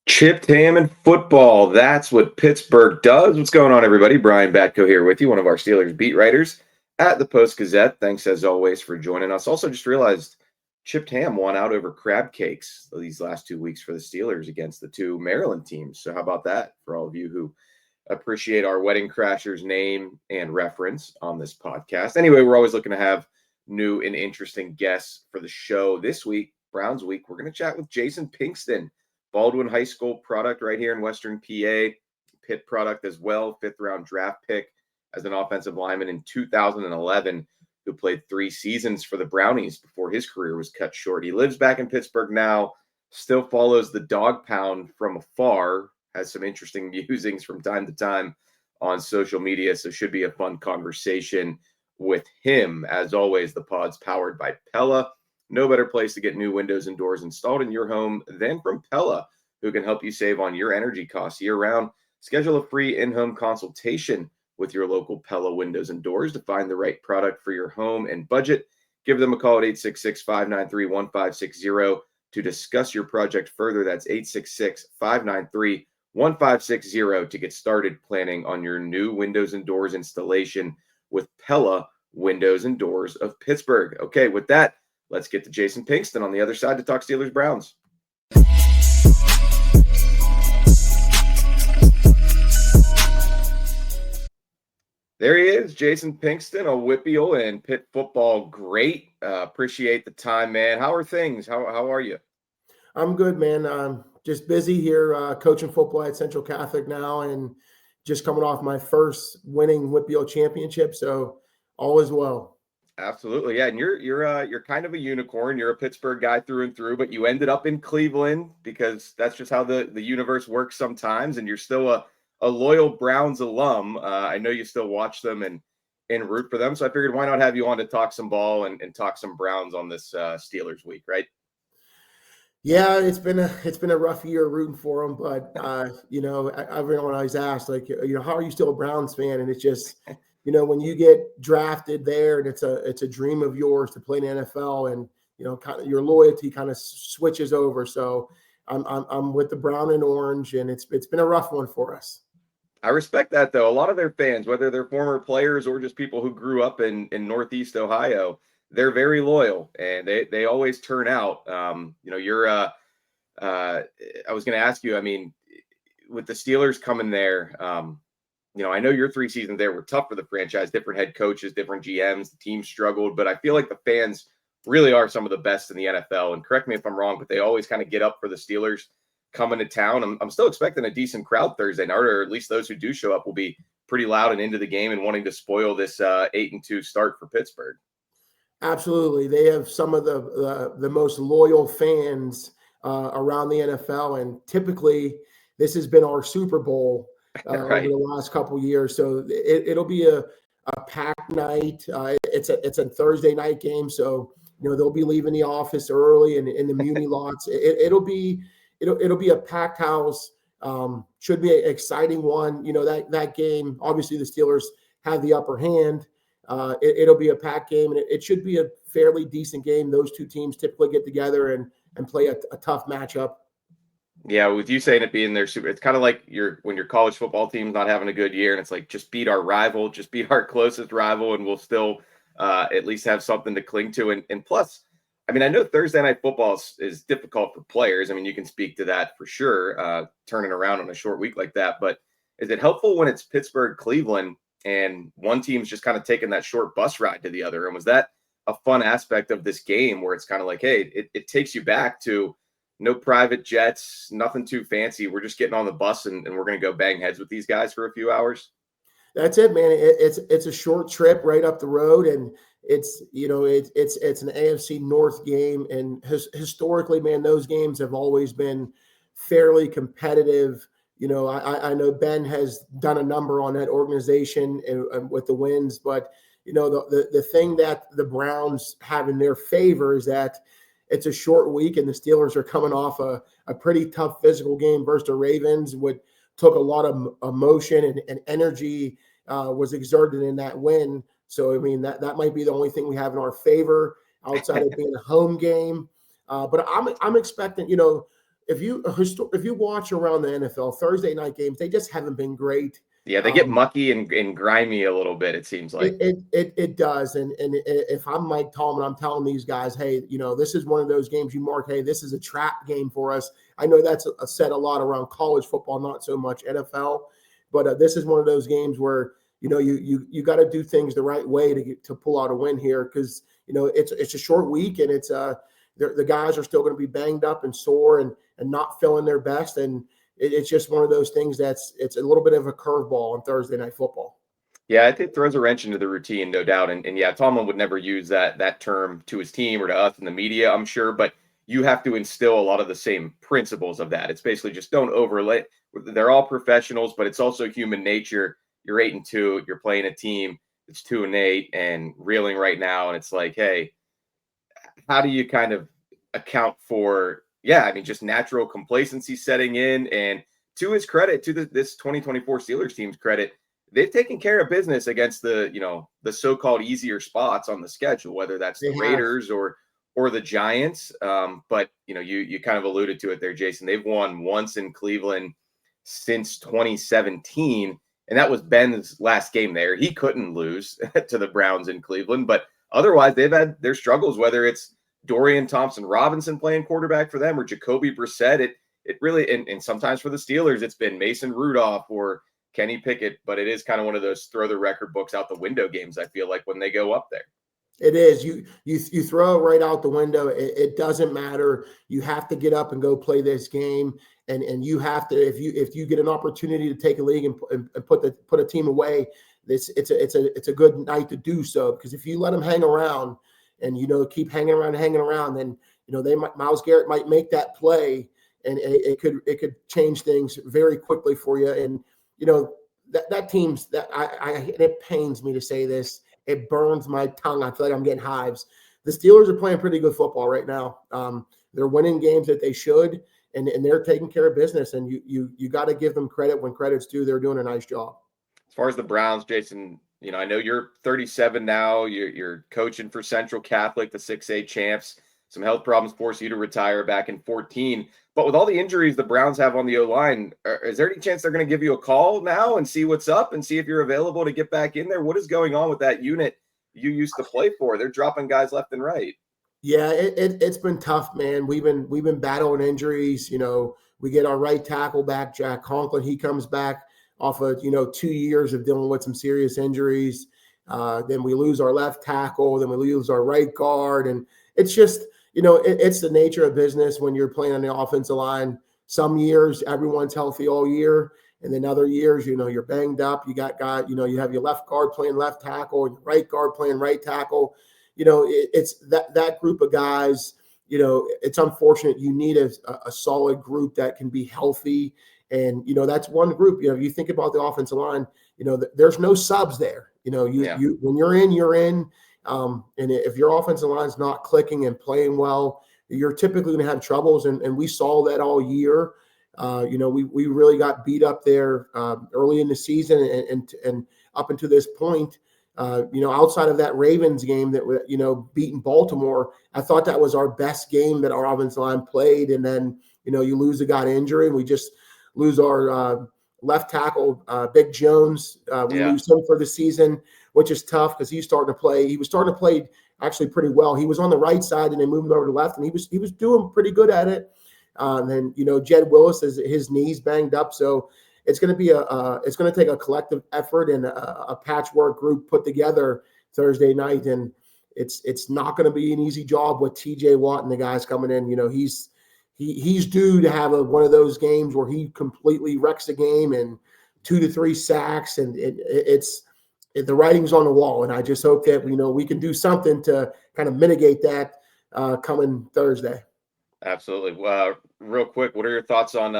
Chipped ham and football. That's what Pittsburgh does. What's going on, everybody? Brian Batko here with you, one of our Steelers beat writers at the Post-Gazette. Thanks, as always, for joining us. Also, just realized chipped ham won out over crab cakes these last 2 weeks for the Steelers against the two Maryland teams. So how about that for all of you who appreciate our Wedding Crashers name and reference on this podcast? Anyway, we're always looking to have new and interesting guests for the show. This week, Browns week, we're going to chat with Jason Pinkston, Baldwin High School product right here in Western PA, Pitt product as well, 5th-round draft pick as an offensive lineman in 2011, who played 3 seasons for the Brownies before his career was cut short. He lives back in Pittsburgh now, still follows the dog pound from afar, has some interesting musings from time to time on social media, so should be a fun conversation with him. As always, the pod's powered by Pella. No better place to get new windows and doors installed in your home than from Pella, who can help you save on your energy costs year-round. Schedule a free in-home consultation with your local Pella windows and doors to find the right product for your home and budget. Give them a call at 866-593-1560 to discuss your project further. That's 866-593-1560 to get started planning on your new windows and doors installation with Pella Windows and Doors of Pittsburgh. Okay, with that, let's get to Jason Pinkston on the other side to talk Steelers Browns. There he is, Jason Pinkston, a Whippeal and Pitt football great. Appreciate the time, man. How are things? How are you? I'm good, man. Just busy here coaching football at Central Catholic now and just coming off my first winning Whippeal championship, so all is well. Absolutely, yeah. And you're kind of a unicorn. You're a Pittsburgh guy through and through, but you ended up in Cleveland because that's just how the universe works sometimes. And you're still a loyal Browns alum. I know you still watch them and root for them. So I figured, why not have you on to talk some ball and talk some Browns on this Steelers week, right? Yeah, it's been a rough year rooting for them, but everyone always asks, like, how are you still a Browns fan? And it's just, when you get drafted there and it's a dream of yours to play in the NFL, and kind of your loyalty kind of switches over. So I'm with the brown and orange, and it's been a rough one for us. I respect that, though. A lot of their fans, whether they're former players or just people who grew up in Northeast Ohio, they're very loyal and they always turn out. I was going to ask you, I mean, with the Steelers coming there, I know your 3 seasons there were tough for the franchise, different head coaches, different GMs, the team struggled, but I feel like the fans really are some of the best in the NFL. And correct me if I'm wrong, but they always kind of get up for the Steelers coming to town. I'm still expecting a decent crowd Thursday night, or at least those who do show up will be pretty loud and into the game and wanting to spoil this 8-2 start for Pittsburgh. Absolutely. They have some of the most loyal fans around the NFL. And typically this has been our Super Bowl right. over the last couple of years. So it'll be a packed night. It's a Thursday night game. So, they'll be leaving the office early and in the Muni lots. It'll be a packed house. Should be an exciting one. That game, obviously the Steelers have the upper hand. It'll be a packed game, and it should be a fairly decent game. Those two teams typically get together and play a tough matchup. Yeah, with you saying it being their super, it's kind of like when your college football team's not having a good year, and it's like, just beat our rival, just beat our closest rival, and we'll still at least have something to cling to. And plus, I mean, I know Thursday night football is difficult for players. I mean, you can speak to that for sure, turning around on a short week like that. But is it helpful when it's Pittsburgh, Cleveland, and one team's just kind of taking that short bus ride to the other? And was that a fun aspect of this game where it's kind of like, hey, it takes you back to no private jets, nothing too fancy. We're just getting on the bus and we're going to go bang heads with these guys for a few hours? That's it, man. It's a short trip right up the road, and it's an AFC North game. And historically, man, those games have always been fairly competitive. I know Ben has done a number on that organization and with the wins, but the thing that the Browns have in their favor is that it's a short week, and the Steelers are coming off a pretty tough physical game versus the Ravens, which took a lot of emotion and energy was exerted in that win. So, I mean, that might be the only thing we have in our favor outside of being a home game. But I'm expecting, if you watch around the NFL Thursday night games, they just haven't been great. Yeah, they get mucky and grimy a little bit, it seems like. It does. And if I'm Mike Tomlin, I'm telling these guys, hey, this is one of those games you mark, hey, this is a trap game for us. I know that's said a lot around college football, not so much NFL, but this is one of those games where, you got to do things the right way to pull out a win here, because, it's a short week, and it's the guys are still going to be banged up and sore and not feeling their best. And it's just one of those things it's a little bit of a curveball on Thursday Night Football. Yeah, I think it throws a wrench into the routine, no doubt. And yeah, Tomlin would never use that term to his team or to us in the media, I'm sure. But you have to instill a lot of the same principles of that. It's basically just don't overlay. They're all professionals, but it's also human nature. You're 8-2. You're playing a team that's 2-8 and reeling right now. And it's like, hey, how do you kind of account for, just natural complacency setting in? And to his credit, to this 2024 Steelers team's credit, they've taken care of business against the so-called easier spots on the schedule, whether that's the Raiders or the Giants. But you kind of alluded to it there, Jason. They've won once in Cleveland since 2017, and that was Ben's last game there. He couldn't lose to the Browns in Cleveland, but otherwise they've had their struggles, whether it's Dorian Thompson-Robinson playing quarterback for them or Jacoby Brissett. It really, and sometimes for the Steelers, it's been Mason Rudolph or Kenny Pickett, but it is kind of one of those throw the record books out the window games, I feel like, when they go up there. It is. You throw it right out the window. It doesn't matter. You have to get up and go play this game, and you have to, if you get an opportunity to take a league and put a team away, it's a good night to do so, because if you let them hang around and keep hanging around, then Myles Garrett might make that play, and it could change things very quickly for you. And that team's it pains me to say this. It burns my tongue. I feel like I'm getting hives. The Steelers are playing pretty good football right now. They're winning games that they should, and they're taking care of business. And you got to give them credit when credit's due. They're doing a nice job. As far as the Browns, Jason, I know you're 37 now. You're coaching for Central Catholic, the 6A champs. Some health problems forced you to retire back in 2014. But with all the injuries the Browns have on the O-line, is there any chance they're going to give you a call now and see what's up and see if you're available to get back in there? What is going on with that unit you used to play for? They're dropping guys left and right. Yeah, it's been tough, man. We've been battling injuries. We get our right tackle back, Jack Conklin. He comes back off of 2 years of dealing with some serious injuries. Then we lose our left tackle. Then we lose our right guard, and it's just it's the nature of business when you're playing on the offensive line. Some years everyone's healthy all year, and then other years you're banged up. You got you have your left guard playing left tackle, and your right guard playing right tackle. It's that group of guys. It's unfortunate. You need a solid group that can be healthy. And, that's one group. You think about the offensive line, there's no subs there. When you're in, you're in. And if your offensive line is not clicking and playing well, you're typically going to have troubles. And we saw that all year. We really got beat up there early in the season and up until this point. Outside of that Ravens game that, beating Baltimore, I thought that was our best game that our offensive line played. And then, you lose a guy to injury, and we just lose our left tackle, Big Jones. We lose him for the season, which is tough because he was starting to play actually pretty well. He was on the right side, and they moved him over to the left, and he was doing pretty good at it. And then Jed Willis is his knees banged up, so it's going to take a collective effort and a patchwork group put together Thursday night, and it's not going to be an easy job with T.J. Watt and the guys coming in. He's due to have one of those games where he completely wrecks the game and 2 to 3 sacks, and the writing's on the wall. And I just hope that we can do something to kind of mitigate that coming Thursday. Absolutely. Real quick, what are your thoughts on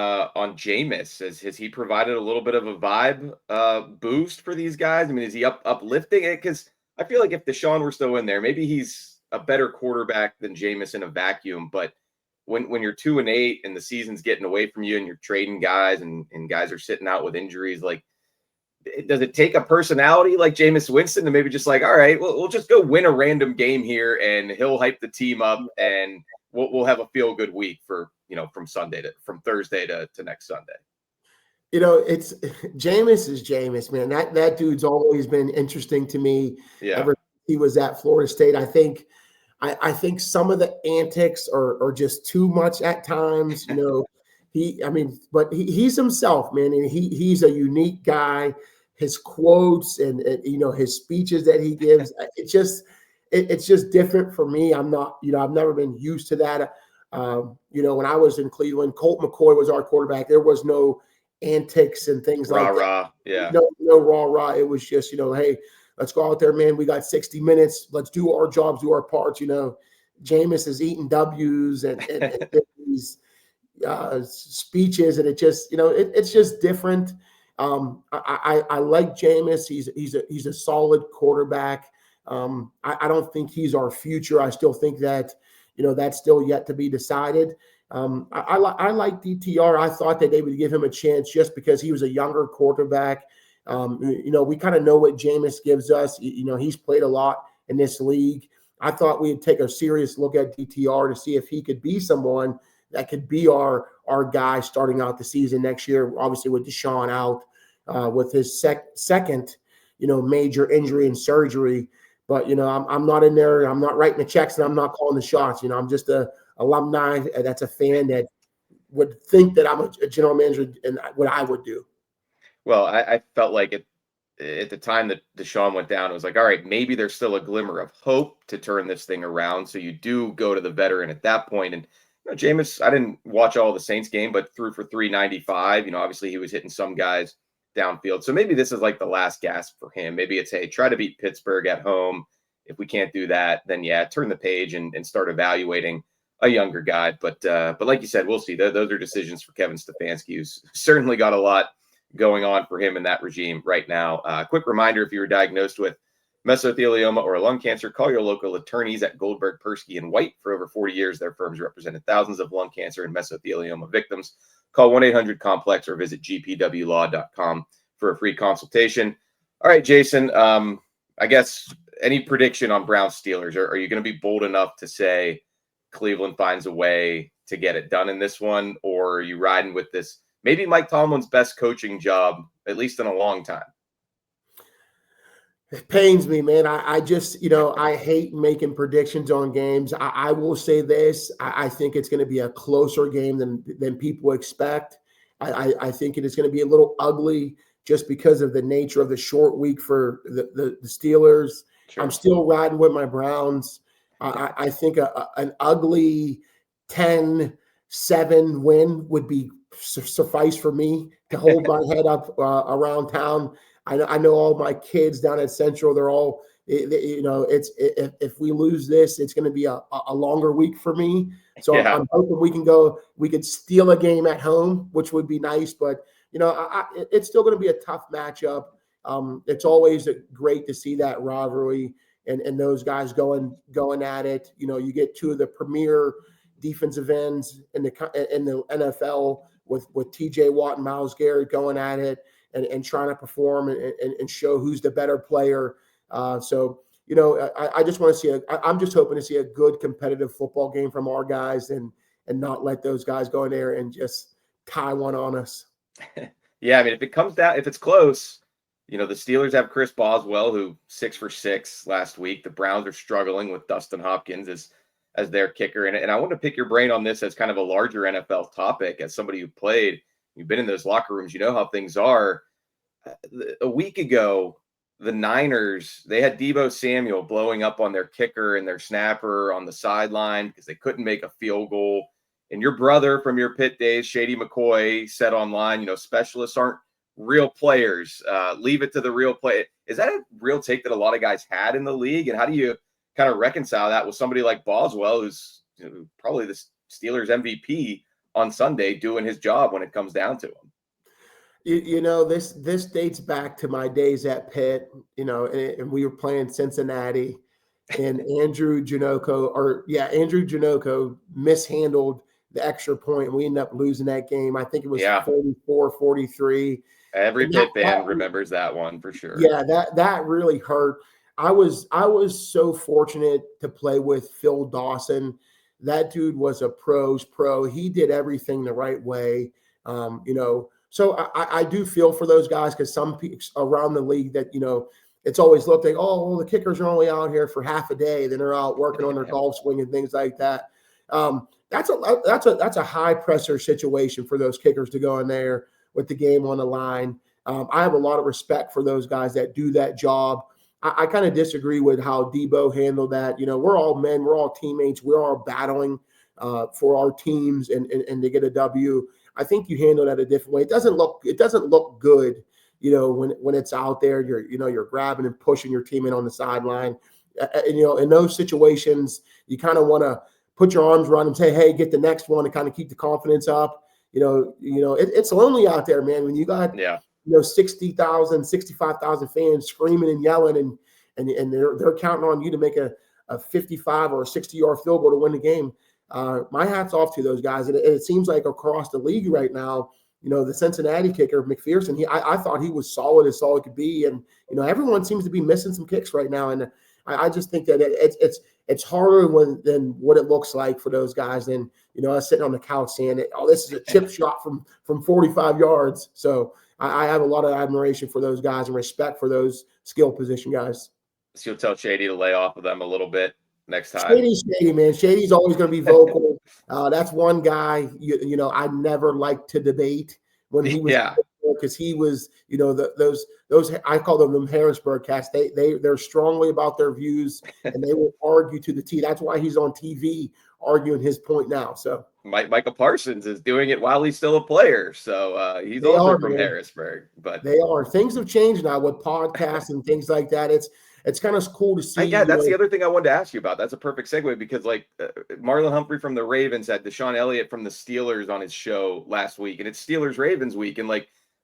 Jameis? Has he provided a little bit of a vibe boost for these guys? I mean, is he uplifting it? Because I feel like if Deshaun were still in there, maybe he's a better quarterback than Jameis in a vacuum, but when you're 2-8 and the season's getting away from you and you're trading guys and guys are sitting out with injuries, like, does it take a personality like Jameis Winston to maybe just like, all right, we'll just go win a random game here and he'll hype the team up and we'll have a feel good week for, from Thursday to next Sunday. It's Jameis is Jameis, man. That dude's always been interesting to me. Yeah. Ever since he was at Florida State. I think some of the antics are just too much at times. But he's himself, man, and he's a unique guy. His quotes and his speeches that he gives, it's just different for me. I'm not, I've never been used to that. When I was in Cleveland, Colt McCoy was our quarterback. There was no antics and things like that. Yeah. No rah. It was just, hey, let's go out there, man. We got 60 minutes. Let's do our jobs, do our parts. Jameis is eating W's and these speeches, and it just, it's just different. I like Jameis. He's a solid quarterback. I don't think he's our future. I still think that, that's still yet to be decided. I like DTR. I thought that they would give him a chance just because he was a younger quarterback. We kind of know what Jameis gives us. He's played a lot in this league. I thought we'd take a serious look at DTR to see if he could be someone that could be our guy starting out the season next year, obviously with Deshaun out with his second, major injury and surgery. But, I'm not in there. I'm not writing the checks and I'm not calling the shots. I'm just a alumni that's a fan that would think that I'm a general manager and what I would do. Well, I felt like at the time that Deshaun went down, it was like, all right, maybe there's still a glimmer of hope to turn this thing around. So you do go to the veteran at that point. And Jameis, I didn't watch all the Saints game, but threw for 395. Obviously he was hitting some guys downfield. So maybe this is like the last gasp for him. Maybe it's, hey, try to beat Pittsburgh at home. If we can't do that, then turn the page and start evaluating a younger guy. But like you said, we'll see. Those are decisions for Kevin Stefanski, who's certainly got a lot going on for him in that regime right now. Quick reminder, if you were diagnosed with mesothelioma or lung cancer, call your local attorneys at Goldberg, Persky, and White. For over 40 years, their firms represented thousands of lung cancer and mesothelioma victims. Call 1-800-COMPLEX or visit gpwlaw.com for a free consultation. All right, Jason, I guess any prediction on Browns Steelers? Are you going to be bold enough to say Cleveland finds a way to get it done in this one, or are you riding with this? Maybe Mike Tomlin's best coaching job, at least in a long time. It pains me, man. I just, I hate making predictions on games. I will say this. I think it's going to be a closer game than people expect. I think it is going to be a little ugly just because of the nature of the short week for the Steelers. Sure. I'm still riding with my Browns. I think an ugly 10-7 win would be suffice for me to hold my head up around town. I know all my kids down at Central, they're all, if we lose this, it's going to be a longer week for me. So yeah. I'm hoping we could steal a game at home, which would be nice, but it's still going to be a tough matchup. It's always great to see that rivalry and those guys going at it. You get two of the premier defensive ends in the NFL with TJ Watt and Myles Garrett going at it and trying to perform and show who's the better player. I just want to see I'm just hoping to see a good competitive football game from our guys and not let those guys go in there and just tie one on us. Yeah, I mean, if it comes down, if it's close, the Steelers have Chris Boswell, who 6 for 6 last week. The Browns are struggling with Dustin Hopkins as their kicker. And I want to pick your brain on this as kind of a larger NFL topic. As somebody who played, you've been in those locker rooms, you know how things are. A week ago, the Niners, they had Deebo Samuel blowing up on their kicker and their snapper on the sideline because they couldn't make a field goal. And your brother from your Pitt days, Shady McCoy, said online, specialists aren't real players. Leave it to the real play. Is that a real take that a lot of guys had in the league? And how do you kind of reconcile that with somebody like Boswell, who's probably the Steelers MVP on Sunday, doing his job when it comes down to him? This dates back to my days at Pitt, and we were playing Cincinnati, and Andrew Janocko mishandled the extra point, and we ended up losing that game. I think it was 44-43. Every Pitt fan remembers that one for sure. Yeah, that really hurt. I was so fortunate to play with Phil Dawson. that dude was a pro's pro. He did everything the right way. So I do feel for those guys, because some people around the league that, it's always looked like, oh, well, the kickers are only out here for half a day. Then they're out working on their golf swing and things like that. That's a high pressure situation for those kickers to go in there with the game on the line. I have a lot of respect for those guys that do that job. I kind of disagree with how Debo handled that. We're all men, we're all teammates, we're all battling for our teams and to get a W. I think you handle that a different way. It doesn't look good, when it's out there. You're grabbing and pushing your teammate on the sideline. In those situations, you kind of want to put your arms around and say, hey, get the next one, and kind of keep the confidence up. It's lonely out there, man, when you got 60,000, 65,000 fans screaming and yelling, and they're counting on you to make a 55 or a 60-yard field goal to win the game. My hat's off to those guys. And it seems like across the league right now, the Cincinnati kicker, McPherson, I thought he was solid as solid could be. And, everyone seems to be missing some kicks right now. And I just think that it's harder than what it looks like for those guys. And, I was sitting on the couch saying, this is a chip shot from 45 yards. So I have a lot of admiration for those guys and respect for those skill position guys. So you'll tell Shady to lay off of them a little bit next time. Shady, man. Shady's always going to be vocal. That's one guy, I never liked to debate when he was, because he was, those I call them Harrisburg cats. They're strongly about their views, and they will argue to the T. That's why he's on TV arguing his point now. So Micah Parsons is doing it while he's still a player. So he's also from Harrisburg. But they are. Things have changed now with podcasts and things like that. It's kind of cool to see. Yeah, that's the other thing I wanted to ask you about. That's a perfect segue, because Marlon Humphrey from the Ravens had Deshaun Elliott from the Steelers on his show last week, and it's Steelers-Ravens week. And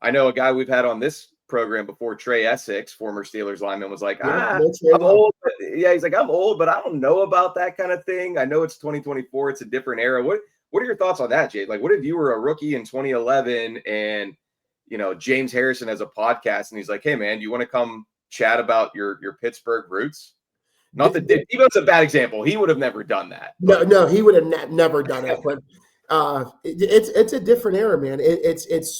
I know a guy we've had on this program before, Trey Essex, former Steelers lineman, was like, I'm old. Yeah, he's like, I'm old, but I don't know about that kind of thing. I know it's 2024. It's a different era. What are your thoughts on that, Jay? What if you were a rookie in 2011 and, James Harrison has a podcast and he's like, hey, man, do you want to come chat about your Pittsburgh roots? Not that Debo's a bad example. He would have never done that. No, he would have never done it. But it's a different era, man. It's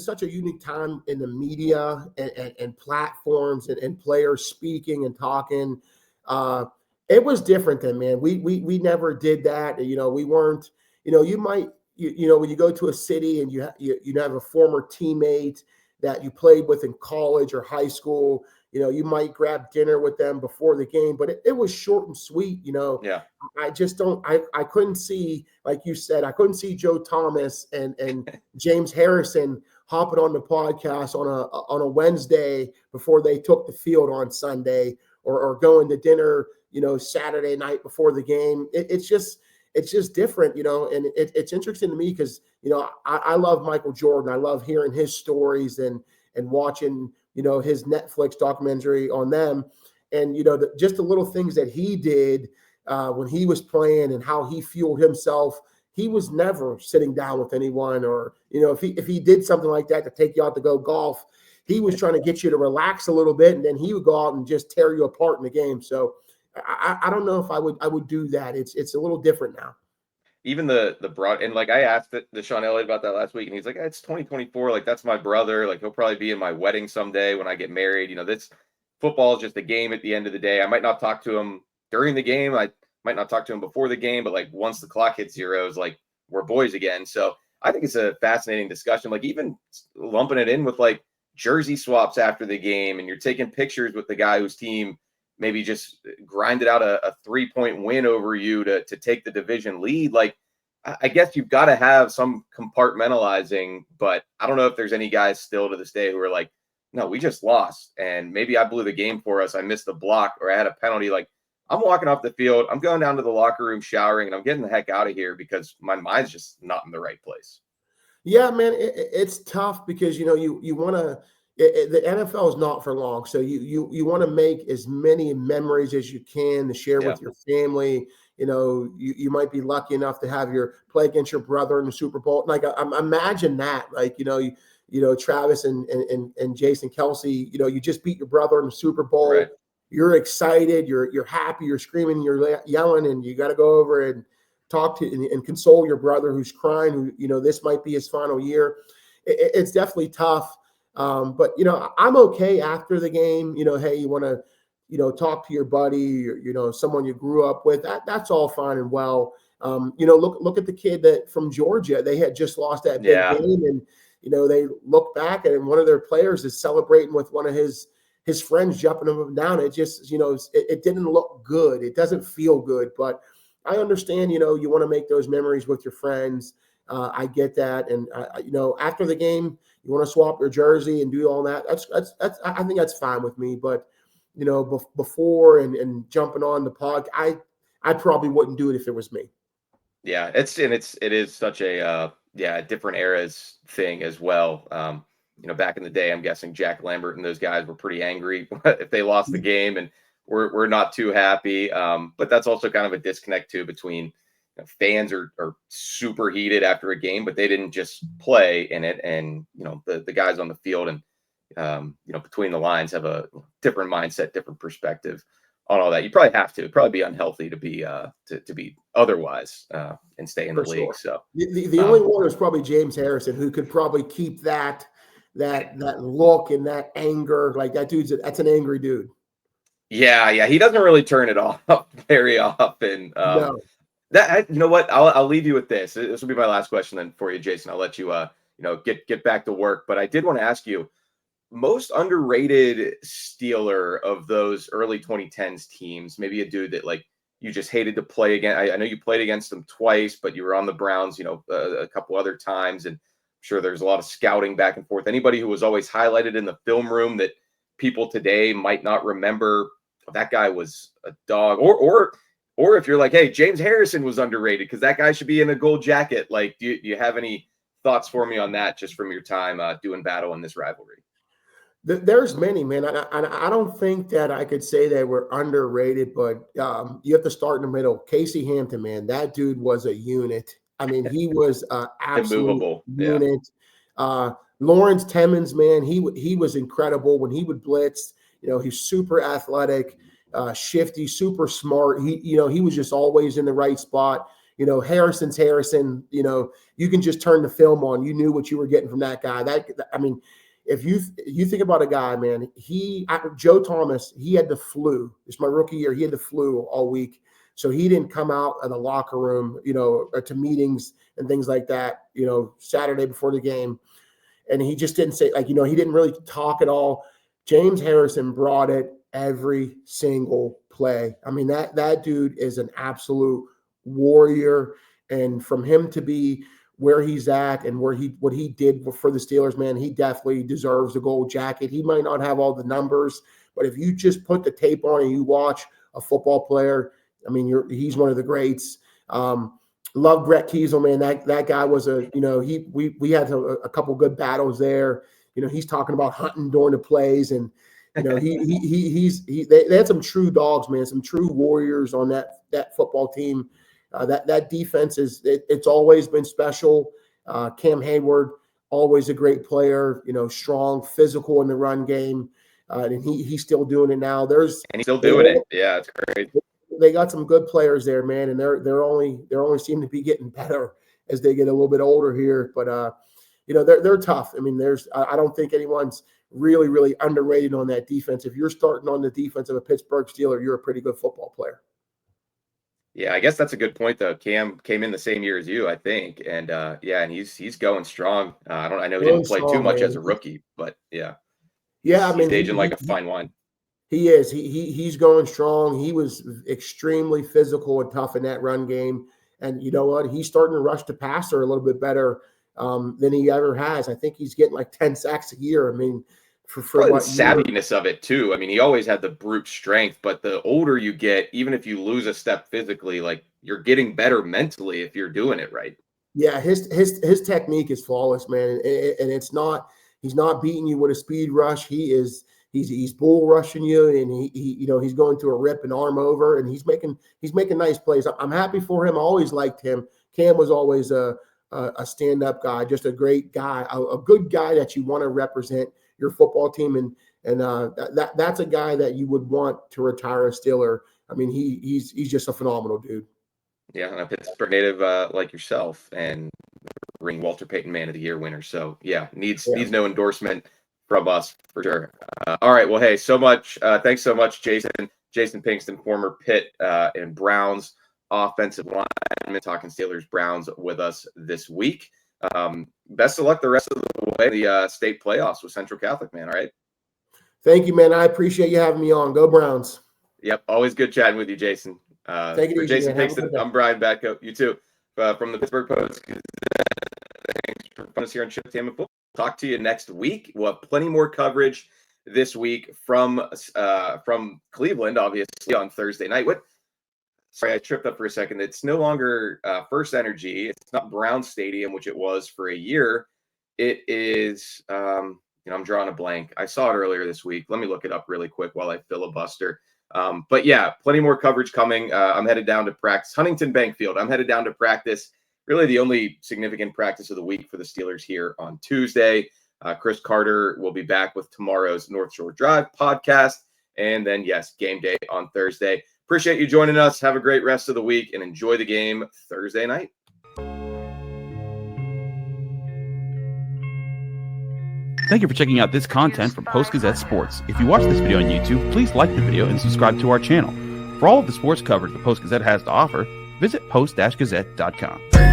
such a unique time in the media and platforms and players speaking and talking. It was different then, man. We never did that. We weren't. You might. When you go to a city and you have a former teammate that you played with in college or high school, you might grab dinner with them before the game, but it was short and sweet. Yeah. I just don't. I couldn't see, like you said, I couldn't see Joe Thomas and James Harrison hopping on the podcast on a Wednesday before they took the field on Sunday, or going to dinner, Saturday night before the game. It's just different, and it's interesting to me because, I love Michael Jordan. I love hearing his stories and watching, his Netflix documentary on them. And, just the little things that he did when he was playing and how he fueled himself. He was never sitting down with anyone, or, if he did something like that to take you out to go golf, he was trying to get you to relax a little bit, and then he would go out and just tear you apart in the game. So I don't know if I would do that. It's a little different now. Even the broad, and I asked Deshaun Elliott about that last week, and he's like, it's 2024. That's my brother. He'll probably be in my wedding someday when I get married. This football is just a game at the end of the day. I might not talk to him during the game. I might not talk to him before the game, but once the clock hits zeros, we're boys again. So I think it's a fascinating discussion. Even lumping it in with jersey swaps after the game, and you're taking pictures with the guy whose team maybe just grinded out a 3-point win over you to take the division lead. I guess you've got to have some compartmentalizing, but I don't know if there's any guys still to this day who are no, we just lost, and maybe I blew the game for us. I missed the block, or I had a penalty. I'm walking off the field, I'm going down to the locker room, showering, and I'm getting the heck out of here because my mind's just not in the right place. Yeah, man, it's tough because, you want to, the NFL is not for long. So you want to make as many memories as you can to share with your family. You might be lucky enough to have your play against your brother in the Super Bowl. Imagine that, Travis and Jason Kelsey, you just beat your brother in the Super Bowl. Right. you're excited, you're happy, you're screaming, you're yelling, and you got to go over and talk to and console your brother who's crying, who, this might be his final year. It's definitely tough. But, I'm okay after the game. Hey, you want to, talk to your buddy, or, someone you grew up with. That's all fine and well. Look at the kid that from Georgia. They had just lost that big game, and they look back at it, and one of their players is celebrating with one of his friends, jumping him down. It just, it didn't look good. It doesn't feel good, but I understand. You want to make those memories with your friends. I get that, and after the game, you want to swap your jersey and do all that. That's I think that's fine with me. But before and jumping on the pod, I probably wouldn't do it if it was me. Yeah, it is such a different eras thing as well. Back in the day, I'm guessing Jack Lambert and those guys were pretty angry if they lost the game, and we're not too happy. But that's also kind of a disconnect too between fans are super heated after a game, but they didn't just play in it, and the guys on the field and between the lines have a different mindset, different perspective on all that. You probably have to. It'd probably be unhealthy to be otherwise and stay in the league. So the only one is probably James Harrison, who could probably keep that look and that anger. Like that's an angry dude. Yeah, he doesn't really turn it off very often. No. That you know what? I'll leave you with this. This will be my last question then for you, Jason. I'll let you get back to work. But I did want to ask you, most underrated Steeler of those early 2010s teams, maybe a dude that like you just hated to play again. I know you played against them twice, but you were on the Browns, a couple other times, and I'm sure there's a lot of scouting back and forth. Anybody who was always highlighted in the film room that people today might not remember, that guy was a dog, or if you're like, hey, James Harrison was underrated because that guy should be in a gold jacket. Like, do you have any thoughts for me on that just from your time doing battle in this rivalry? There's many, man. I don't think that I could say that we're underrated, but you have to start in the middle. Casey Hampton, man, that dude was a unit. I mean, he was absolute immovable unit. Lawrence Timmons, man, he was incredible when he would blitz. He's super athletic, shifty, super smart. He was just always in the right spot. Harrison's Harrison. You can just turn the film on. You knew what you were getting from that guy. If you think about a guy, man, Joe Thomas, he had the flu. It's my rookie year. He had the flu all week. So he didn't come out of the locker room, or to meetings and things like that, Saturday before the game. And he just didn't say, he didn't really talk at all. James Harrison brought it every single play. I mean, that dude is an absolute warrior. And from him to be where he's at and what he did for the Steelers, man, he definitely deserves a gold jacket. He might not have all the numbers, but if you just put the tape on and you watch a football player, I mean, he's one of the greats. Love Brett Kiesel, man. That guy was we had a couple good battles there. He's talking about hunting during the plays, and they had some true dogs, man, some true warriors on that football team. That defense it's always been special. Cam Hayward, always a great player, strong, physical in the run game. And he's still doing it now. And he's still doing it. Yeah, it's great. They got some good players there, man, and they're only seem to be getting better as they get a little bit older here. But they're tough. I mean, I don't think anyone's really, really underrated on that defense. If you're starting on the defense of a Pittsburgh Steeler, you're a pretty good football player. Yeah, I guess that's a good point though. Cam came in the same year as you, I think, and and he's going strong. I know he didn't play too much as a rookie, but yeah. Yeah, he's aging like a fine wine. He is. He's going strong. He was extremely physical and tough in that run game. And you know what? He's starting to rush the passer a little bit better than he ever has. I think he's getting like 10 sacks a year. I mean, for what savviness of it too. I mean, he always had the brute strength, but the older you get, even if you lose a step physically, like you're getting better mentally if you're doing it right. Yeah, his technique is flawless, man, and it's not. He's not beating you with a speed rush. He's bull rushing you, and he's going to a rip and arm over, and he's making nice plays. I'm happy for him. I always liked him. Cam was always a stand-up guy, just a great guy, a good guy that you want to represent your football team. And And that's a guy that you would want to retire a Steeler. I mean, he's just a phenomenal dude. Yeah, and a Pittsburgh native like yourself, and ring Walter Payton Man of the Year winner. So yeah, needs no endorsement from us for sure. All right, well, hey, thanks so much, Jason Pinkston, former Pitt and Browns offensive lineman, talking Steelers Browns with us this week. Best of luck the rest of the way in the state playoffs with Central Catholic, man. All right. Thank you, man. I appreciate you having me on. Go Browns. Yep, always good chatting with you, Jason. Take it easy, Jason man. Pinkston, I'm Brian Batko. You too, from the Pittsburgh Post. Thanks for joining us here on Chip Tam and Football. Talk to you next week. We'll have plenty more coverage this week from Cleveland, obviously, on Thursday night. Sorry, I tripped up for a second. It's no longer First Energy. It's not Brown Stadium, which it was for a year. It is, I'm drawing a blank. I saw it earlier this week. Let me look it up really quick while I filibuster. But yeah, plenty more coverage coming. I'm headed down to practice. Huntington Bank Field. I'm headed down to practice. Really the only significant practice of the week for the Steelers here on Tuesday. Chris Carter will be back with tomorrow's North Shore Drive podcast. And then, yes, game day on Thursday. Appreciate you joining us. Have a great rest of the week and enjoy the game Thursday night. Thank you for checking out this content from Post-Gazette Sports. If you watch this video on YouTube, please like the video and subscribe to our channel. For all of the sports coverage the Post-Gazette has to offer, visit post-gazette.com.